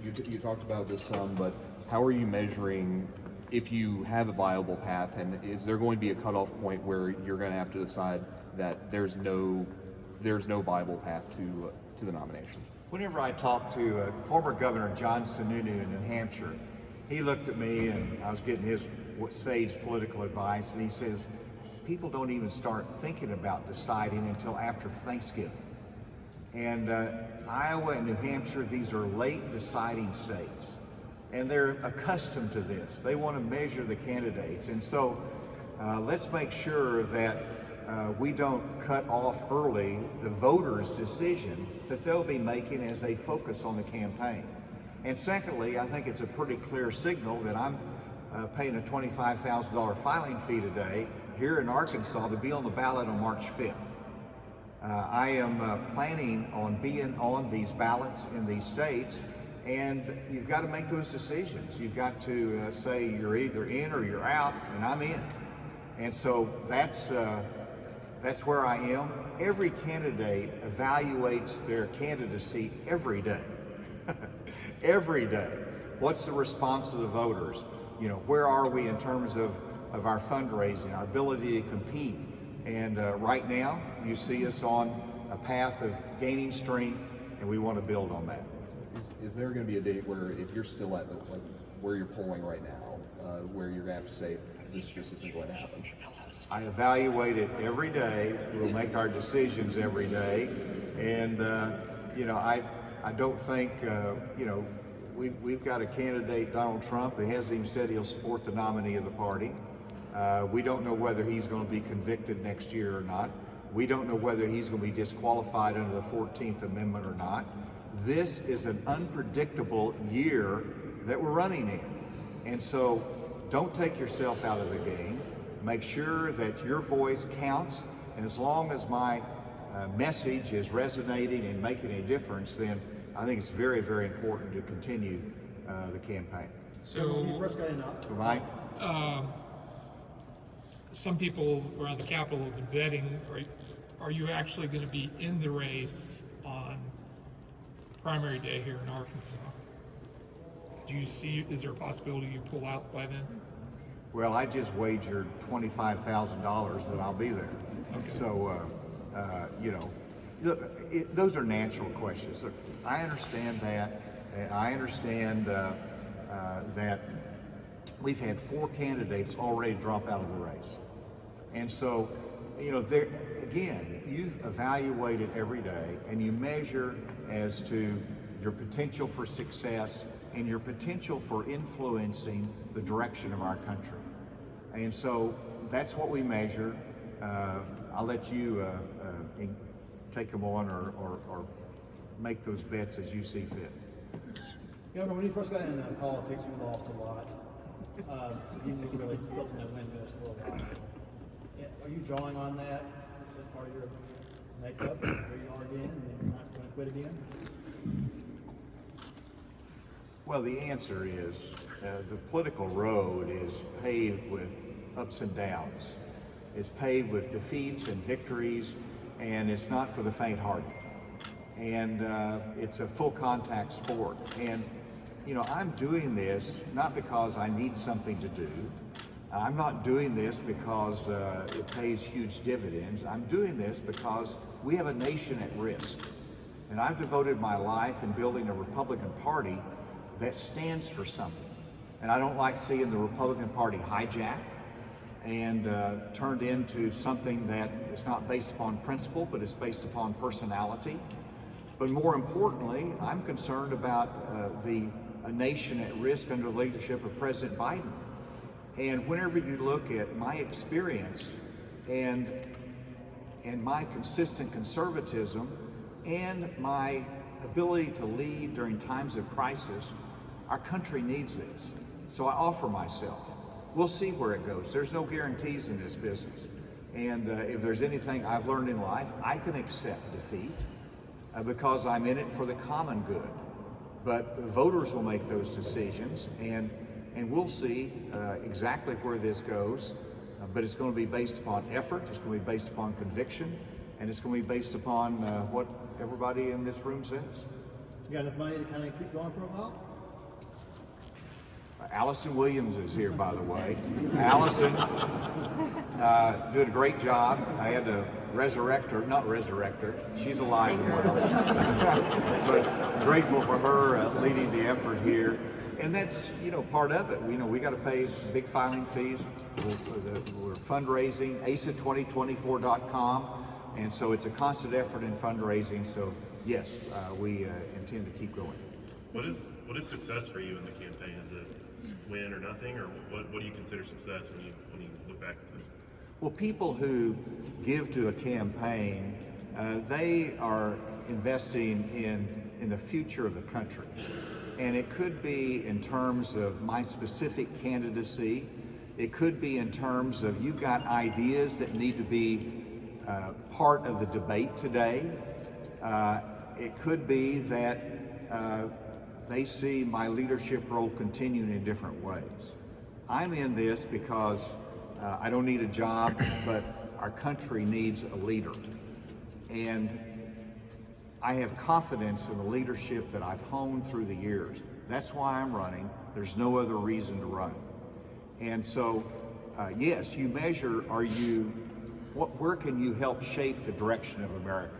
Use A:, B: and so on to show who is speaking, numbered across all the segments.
A: You talked about this some, but how are you measuring if you have a viable path, and is there going to be a cutoff point where you're going to have to decide that there's no viable path to the nomination?
B: Whenever I talked to former Governor John Sununu in New Hampshire, he looked at me and I was getting his sage political advice, and he says, people don't even start thinking about deciding until after Thanksgiving. And Iowa and New Hampshire, these are late deciding states. And they're accustomed to this. They want to measure the candidates. And so let's make sure that we don't cut off early the voters' decision that they'll be making as they focus on the campaign. And secondly, I think it's a pretty clear signal that I'm paying a $25,000 filing fee today here in Arkansas to be on the ballot on March 5th. I am planning on being on these ballots in these states, and you've got to make those decisions. You've got to say you're either in or you're out, and I'm in. And so that's where I am. Every candidate evaluates their candidacy every day. Every day. What's the response of the voters? You know, where are we in terms of our fundraising, our ability to compete? And right now, you see us on a path of gaining strength, and we want to build on that.
A: Is there going to be a date where, if you're still at where you're polling right now, where you're going to have to say, this just isn't going to happen?
B: I evaluate it every day. We'll make our decisions every day. And, you know, I don't think, you know, we've got a candidate, Donald Trump, who hasn't even said he'll support the nominee of the party. We don't know whether he's going to be convicted next year or not. We don't know whether he's going to be disqualified under the 14th Amendment or not. This is an unpredictable year that we're running in. And so don't take yourself out of the game. Make sure that your voice counts. And as long as my message is resonating and making a difference, then I think it's very, very important to continue the campaign.
C: So
D: when you first got in,
B: Right?
C: some people around the Capitol have been betting, are you actually going to be in the race on primary day here in Arkansas? Do you see, is there a possibility you pull out by then?
B: Well, I just wagered $25,000 that I'll be there.
C: Okay.
B: So, you know, look, those are natural questions. Look, I understand that. And I understand that we've had 4 candidates already drop out of the race. And so, you know, there again, you've evaluated every day and you measure as to your potential for success and your potential for influencing the direction of our country. And so that's what we measure. I'll let you take them on or make those bets as you see fit.
D: Governor, when you first got into politics, you lost a lot. You were really tilting that windmills for a while. Are you drawing on that? Is that part of your makeup? Where you are again, and you're not going to quit again?
B: Well, the answer is the political road is paved with ups and downs. It's paved with defeats and victories, and it's not for the faint-hearted. And it's a full contact sport. And, you know, I'm doing this not because I need something to do. I'm not doing this because it pays huge dividends. I'm doing this because we have a nation at risk. And I've devoted my life in building a Republican Party that stands for something. And I don't like seeing the Republican Party hijacked and turned into something that is not based upon principle, but is based upon personality. But more importantly, I'm concerned about a nation at risk under the leadership of President Biden. And whenever you look at my experience and my consistent conservatism and my ability to lead during times of crisis, our country needs this. So I offer myself. We'll see where it goes. There's no guarantees in this business. And if there's anything I've learned in life, I can accept defeat because I'm in it for the common good. But voters will make those decisions, and we'll see exactly where this goes. But it's going to be based upon effort, it's going to be based upon conviction, and it's going to be based upon what everybody in this room says.
D: You got enough money to kind of keep going for a while?
B: Allison Williams is here, by the way. Allison did a great job. I had to not resurrect her. She's alive and well. But grateful for her leading the effort here. And that's, part of it. We got to pay big filing fees. We're fundraising, asa2024.com. And so it's a constant effort in fundraising. So yes, we intend to keep going.
E: What is success for you in the campaign? Is it win or nothing, or what do you consider success when you look back at this?
B: Well, people who give to a campaign, they are investing in the future of the country. And it could be in terms of my specific candidacy. It could be in terms of you've got ideas that need to be part of the debate today. It could be that they see my leadership role continuing in different ways. I'm in this because I don't need a job, but our country needs a leader. And I have confidence in the leadership that I've honed through the years. That's why I'm running. There's no other reason to run. And so, yes, you measure, where can you help shape the direction of America?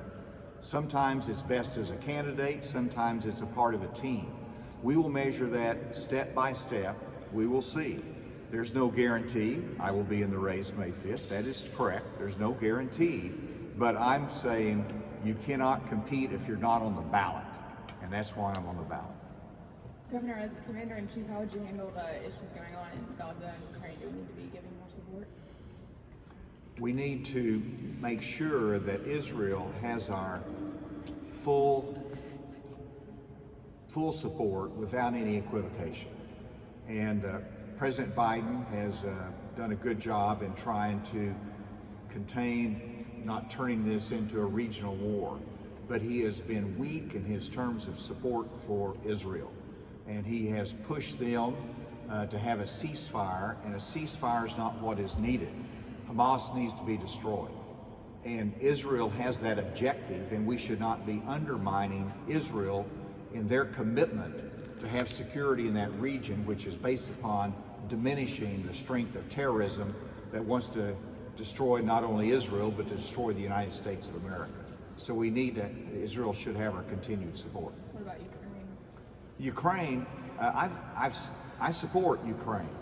B: Sometimes it's best as a candidate, sometimes it's a part of a team. We will measure that step by step. We will see. There's no guarantee I will be in the race May 5th. That is correct. There's no guarantee. But I'm saying you cannot compete if you're not on the ballot. And that's why I'm on the ballot.
F: Governor, as Commander-in-Chief, how would you handle the issues going on in Gaza and Ukraine? Do we need to be giving more support?
B: We need to make sure that Israel has our full support without any equivocation. And President Biden has done a good job in trying to contain, not turning this into a regional war. But he has been weak in his terms of support for Israel. And he has pushed them to have a ceasefire, and a ceasefire is not what is needed. Hamas needs to be destroyed. And Israel has that objective, and we should not be undermining Israel in their commitment to have security in that region, which is based upon diminishing the strength of terrorism that wants to destroy not only Israel, but to destroy the United States of America. So Israel should have our continued support.
F: What about
B: Ukraine,
F: Ukraine?
B: I support Ukraine.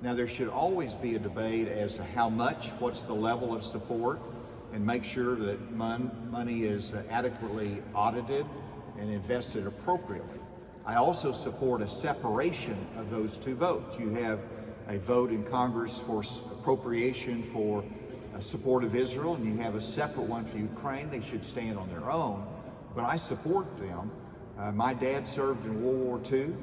B: Now, there should always be a debate as to how much, what's the level of support, and make sure that money is adequately audited and invested appropriately. I also support a separation of those two votes. You have a vote in Congress for appropriation for support of Israel, and you have a separate one for Ukraine. They should stand on their own, but I support them. My dad served in World War II.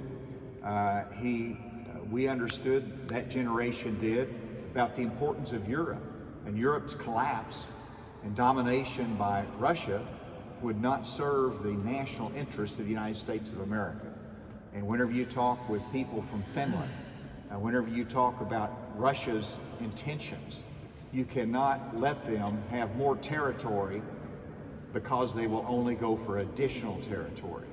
B: We understood, that generation did, about the importance of Europe, and Europe's collapse and domination by Russia would not serve the national interest of the United States of America. And whenever you talk with people from Finland, whenever you talk about Russia's intentions, you cannot let them have more territory because they will only go for additional territory.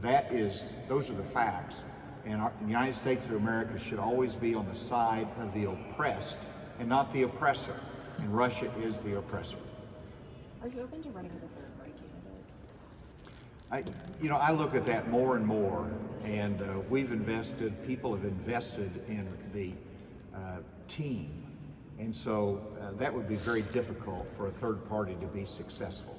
B: Those are the facts. And the United States of America should always be on the side of the oppressed and not the oppressor. And Russia is the oppressor.
F: Are you open to running as a third-party candidate?
B: I look at that more and more, and people have invested in the team. And so that would be very difficult for a third party to be successful.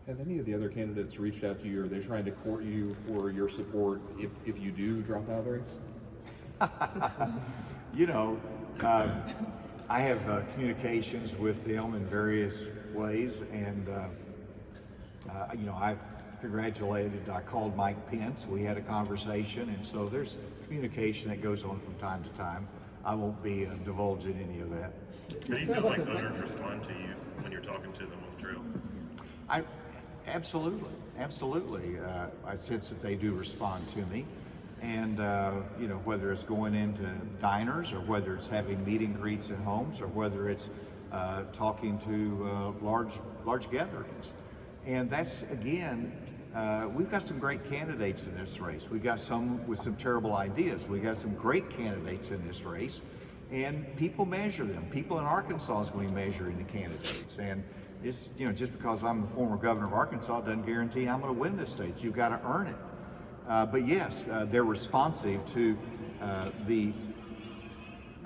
A: Have any of the other candidates reached out to you? Are they trying to court you for your support if you do drop out of the race?
B: I have communications with them in various ways, and I've congratulated. I called Mike Pence. We had a conversation, and so there's communication that goes on from time to time. I won't be divulging any of that.
E: How do you feel like voters respond to you when you're talking to them on the trail?
B: Absolutely. I sense that they do respond to me, and whether it's going into diners, or whether it's having meet and greets in homes, or whether it's talking to large gatherings, and that's again we've got some great candidates in this race. We've got some with some terrible ideas. We've got some great candidates in this race, and people measure them. People in Arkansas is going to be measuring the candidates, and it's, you know, just because I'm the former governor of Arkansas doesn't guarantee I'm going to win this state. You've got to earn it. But yes, they're responsive to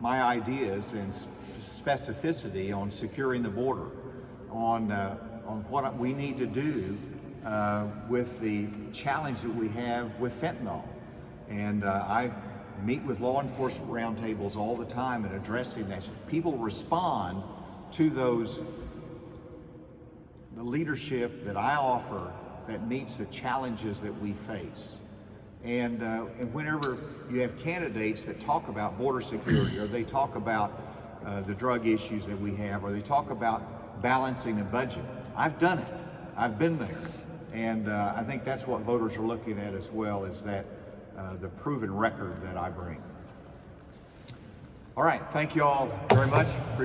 B: my ideas and specificity on securing the border, on what we need to do with the challenge that we have with fentanyl. And I meet with law enforcement roundtables all the time and addressing that. People respond to the leadership that I offer that meets the challenges that we face. And whenever you have candidates that talk about border security, or they talk about the drug issues that we have, or they talk about balancing a budget, I've done it. I've been there. And I think that's what voters are looking at as well, is that the proven record that I bring. All right, thank you all very much. Appreciate